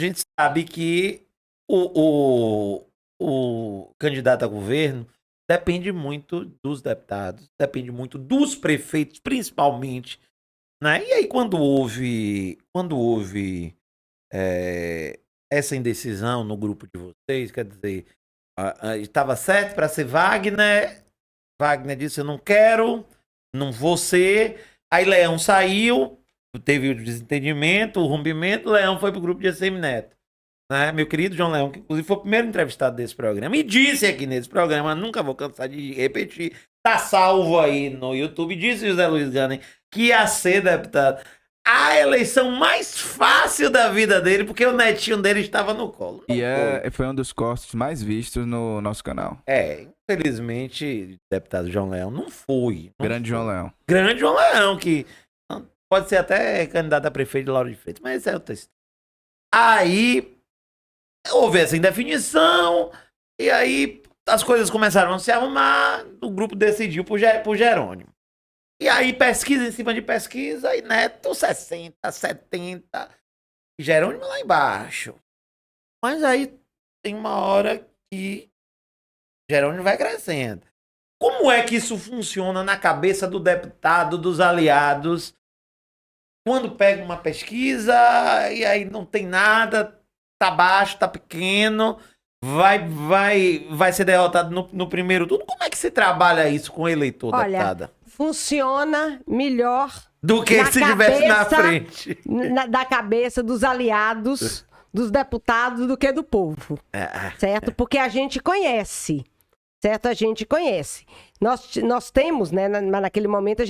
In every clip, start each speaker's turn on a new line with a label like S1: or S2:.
S1: A gente sabe que o candidato a governo depende muito dos deputados, depende muito dos prefeitos, principalmente, né? E aí, quando houve essa indecisão no grupo de vocês, quer dizer, estava certo para ser Wagner, Wagner disse, eu não quero, não vou ser, aí Leão saiu, teve o desentendimento, o rompimento, Leão foi pro grupo de ACM Neto. Né? Meu querido João Leão, que inclusive foi o primeiro entrevistado desse programa, e disse aqui nesse programa, nunca vou cansar de repetir, tá salvo aí no YouTube, disse José Luiz Gane que ia ser deputado. A eleição mais fácil da vida dele, porque o netinho dele estava no colo.
S2: Foi um dos cortes mais vistos no nosso canal.
S1: Infelizmente, deputado João Leão não foi.
S2: Grande João Leão.
S1: Grande João Leão, que pode ser até candidato a prefeito de Lauro de Freitas, mas esse é outra história. Aí houve essa indefinição, e aí as coisas começaram a se arrumar, o grupo decidiu por Jerônimo. E aí pesquisa em cima de pesquisa, e Neto 60, 70, e Jerônimo lá embaixo. Mas aí tem uma hora que Jerônimo vai crescendo. Como é que isso funciona na cabeça do deputado, dos aliados, quando pega uma pesquisa e aí não tem nada, tá baixo, tá pequeno, vai ser derrotado no primeiro turno? Como é que se trabalha isso com o eleitor, deputada?
S3: Funciona melhor
S1: do que se estivesse na frente.
S3: Da cabeça dos aliados, dos deputados, do que do povo. Certo? Porque a gente conhece. Certo? A gente conhece. Nós temos, né, naquele momento,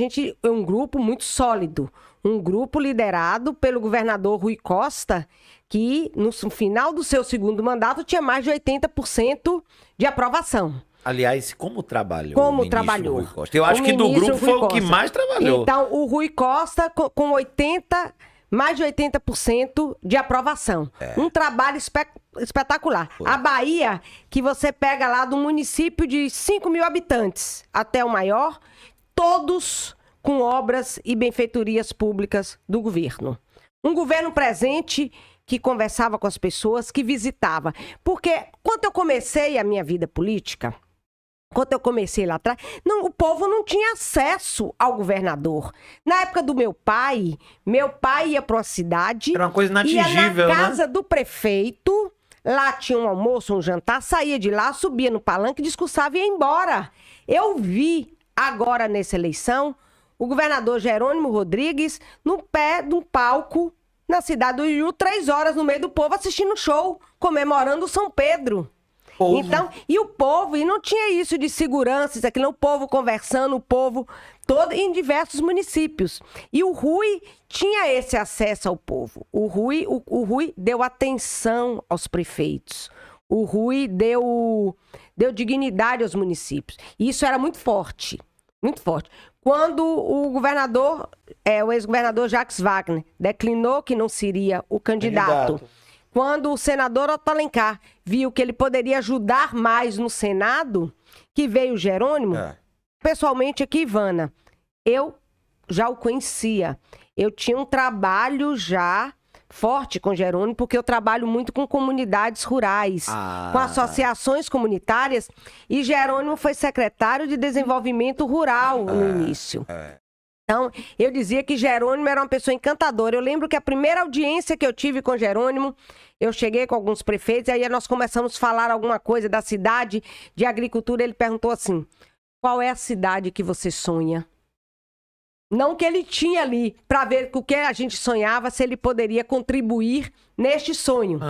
S3: um grupo muito sólido. Um grupo liderado pelo governador Rui Costa, que no final do seu segundo mandato tinha mais de 80% de aprovação.
S1: Aliás, como trabalhou?
S3: Como trabalhou?
S1: Rui Costa? Eu acho que do grupo foi o que mais trabalhou.
S3: Então, o Rui Costa com mais de 80% de aprovação. Um trabalho espetacular. A Bahia, que você pega lá do município de 5 mil habitantes até o maior, todos com obras e benfeitorias públicas do governo. Um governo presente que conversava com as pessoas, que visitava. Porque quando eu comecei a minha vida política, quando eu comecei lá atrás, o povo não tinha acesso ao governador. Na época do meu pai ia para uma cidade...
S1: Era uma coisa inatingível,
S3: ia na casa do prefeito, lá tinha um almoço, um jantar, saía de lá, subia no palanque, discursava e ia embora. Eu vi, agora nessa eleição, o governador Jerônimo Rodrigues no pé de um palco na cidade do Rio, 3 horas no meio do povo assistindo show, comemorando São Pedro. Então, e o povo, e não tinha isso de segurança, isso aqui não, o povo conversando, o povo todo em diversos municípios. E o Rui tinha esse acesso ao povo. O Rui deu atenção aos prefeitos. O Rui deu dignidade aos municípios. E isso era muito forte, muito forte. Quando o ex-governador Jacques Wagner declinou que não seria o candidato. Quando o senador Otto Alencar viu que ele poderia ajudar mais no Senado, que veio o Jerônimo, pessoalmente aqui, Ivana, eu já o conhecia. Eu tinha um trabalho já forte com Jerônimo, porque eu trabalho muito com comunidades rurais, com associações comunitárias, e Jerônimo foi secretário de Desenvolvimento Rural no início. Então, eu dizia que Jerônimo era uma pessoa encantadora. Eu lembro que a primeira audiência que eu tive com Jerônimo, eu cheguei com alguns prefeitos, e aí nós começamos a falar alguma coisa da cidade, de agricultura. Ele perguntou assim, qual é a cidade que você sonha? Não que ele tinha ali, para ver com o que a gente sonhava, se ele poderia contribuir neste sonho,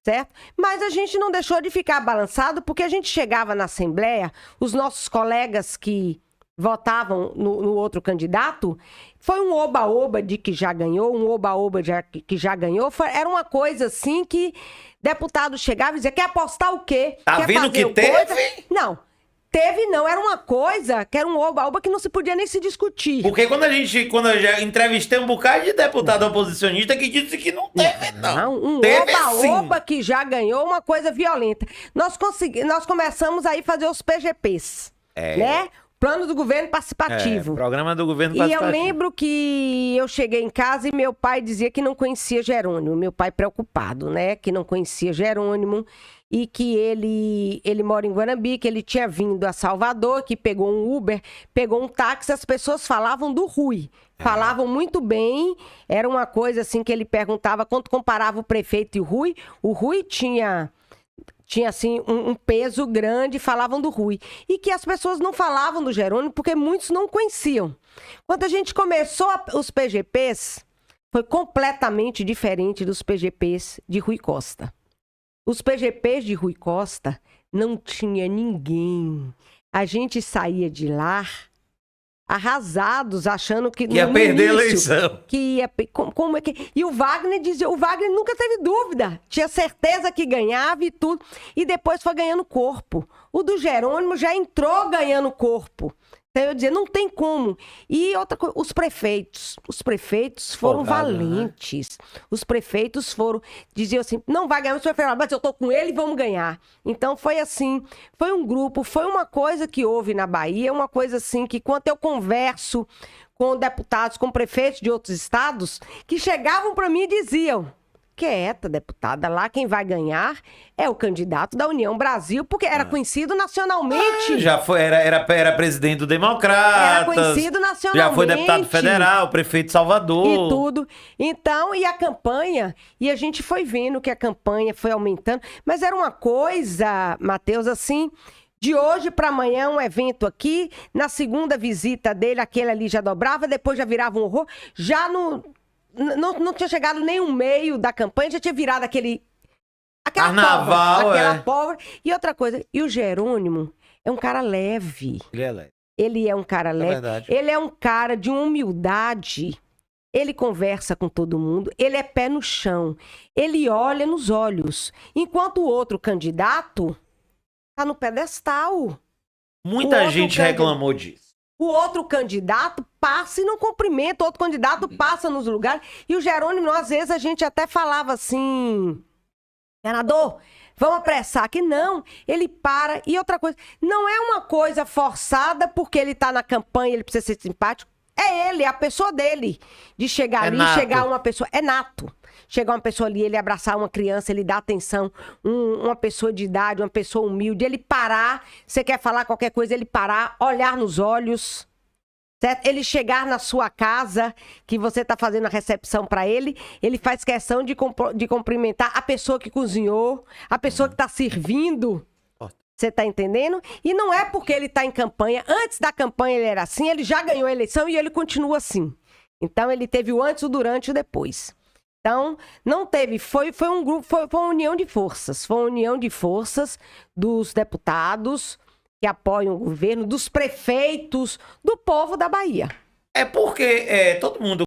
S3: certo? Mas a gente não deixou de ficar balançado, porque a gente chegava na Assembleia, os nossos colegas que votavam no outro candidato, foi um oba-oba de que já ganhou, um oba-oba que já ganhou, era uma coisa assim que deputado chegava e dizia, quer apostar o quê?
S1: Tá
S3: quer
S1: vendo que teve?
S3: Não, teve não, era uma coisa que era um oba-oba que não se podia nem se discutir.
S1: Porque quando eu já entrevistei um bocado de deputado oposicionista que disse que não teve, não.
S3: Um
S1: teve
S3: oba-oba que já ganhou, uma coisa violenta. Nós começamos aí a fazer os PGPs, né? Plano do governo participativo.
S1: Programa do governo
S3: E eu
S1: participativo.
S3: lembro que eu cheguei em casa e meu pai dizia que não conhecia Jerônimo. Meu pai preocupado, né? Que não conhecia Jerônimo e que ele mora em Guanambi, que ele tinha vindo a Salvador, que pegou um Uber, pegou um táxi, as pessoas falavam do Rui. Falavam muito bem, era uma coisa assim que ele perguntava quando comparava o prefeito e o Rui tinha assim um peso grande, falavam do Rui. E que as pessoas não falavam do Jerônimo porque muitos não conheciam. Quando a gente começou os PGPs, foi completamente diferente dos PGPs de Rui Costa. Os PGPs de Rui Costa não tinha ninguém. A gente saía de lá arrasados, achando que
S1: Ia
S3: no
S1: perder a
S3: início,
S1: eleição.
S3: que ia, como é que... E o Wagner dizia, o Wagner nunca teve dúvida, tinha certeza que ganhava e tudo, e depois foi ganhando corpo. O do Jerônimo já entrou ganhando corpo. Então eu dizia, não tem como. E outra coisa, os prefeitos foram
S1: Folgado, né?
S3: valentes. Os prefeitos diziam assim, não vai ganhar, mas eu tô com ele e vamos ganhar. Então foi assim, foi um grupo, foi uma coisa que houve na Bahia, uma coisa assim que quando eu converso com deputados, com prefeitos de outros estados, que chegavam para mim e diziam, quieta, deputada, lá quem vai ganhar é o candidato da União Brasil, porque era conhecido nacionalmente.
S1: Já foi, era presidente do Democratas.
S3: Era conhecido nacionalmente.
S1: Já foi deputado federal, prefeito de Salvador.
S3: E tudo. Então, e a campanha, e a gente foi vendo que a campanha foi aumentando, mas era uma coisa, Matheus, assim, de hoje para amanhã um evento aqui, na segunda visita dele, aquele ali já dobrava, depois já virava um horror, já não tinha chegado nem um meio da campanha, já tinha virado aquela
S1: Carnaval,
S3: aquela pólvora. E outra coisa, e o Jerônimo é um cara leve.
S1: Ele é leve.
S3: Ele é um cara leve.
S1: verdade.
S3: Ele é um cara de uma humildade. Ele conversa com todo mundo. Ele é pé no chão. Ele olha nos olhos. Enquanto o outro candidato tá no pedestal.
S1: Muita gente reclamou disso.
S3: O outro candidato passa e não cumprimenta, o outro candidato passa nos lugares. E o Jerônimo, às vezes, a gente até falava assim, senador, vamos apressar aqui. Não, ele para. E outra coisa, não é uma coisa forçada porque ele tá na campanha, ele precisa ser simpático. É ele, é a pessoa dele. De chegar ali,
S1: nato.
S3: chegar uma pessoa... É nato. Chegar uma pessoa ali, ele abraçar uma criança, ele dar atenção, uma pessoa de idade, uma pessoa humilde, ele parar, você quer falar qualquer coisa, ele parar, olhar nos olhos, certo? Ele chegar na sua casa, que você está fazendo a recepção para ele faz questão de cumprimentar a pessoa que cozinhou, a pessoa que está servindo. Você está entendendo? E não é porque ele está em campanha. Antes da campanha ele era assim, ele já ganhou a eleição e ele continua assim. Então ele teve o antes, o durante e o depois. Então, não teve, foi um grupo, foi uma união de forças. Foi uma união de forças dos deputados que apoiam o governo, dos prefeitos, do povo da Bahia.
S1: É porque todo mundo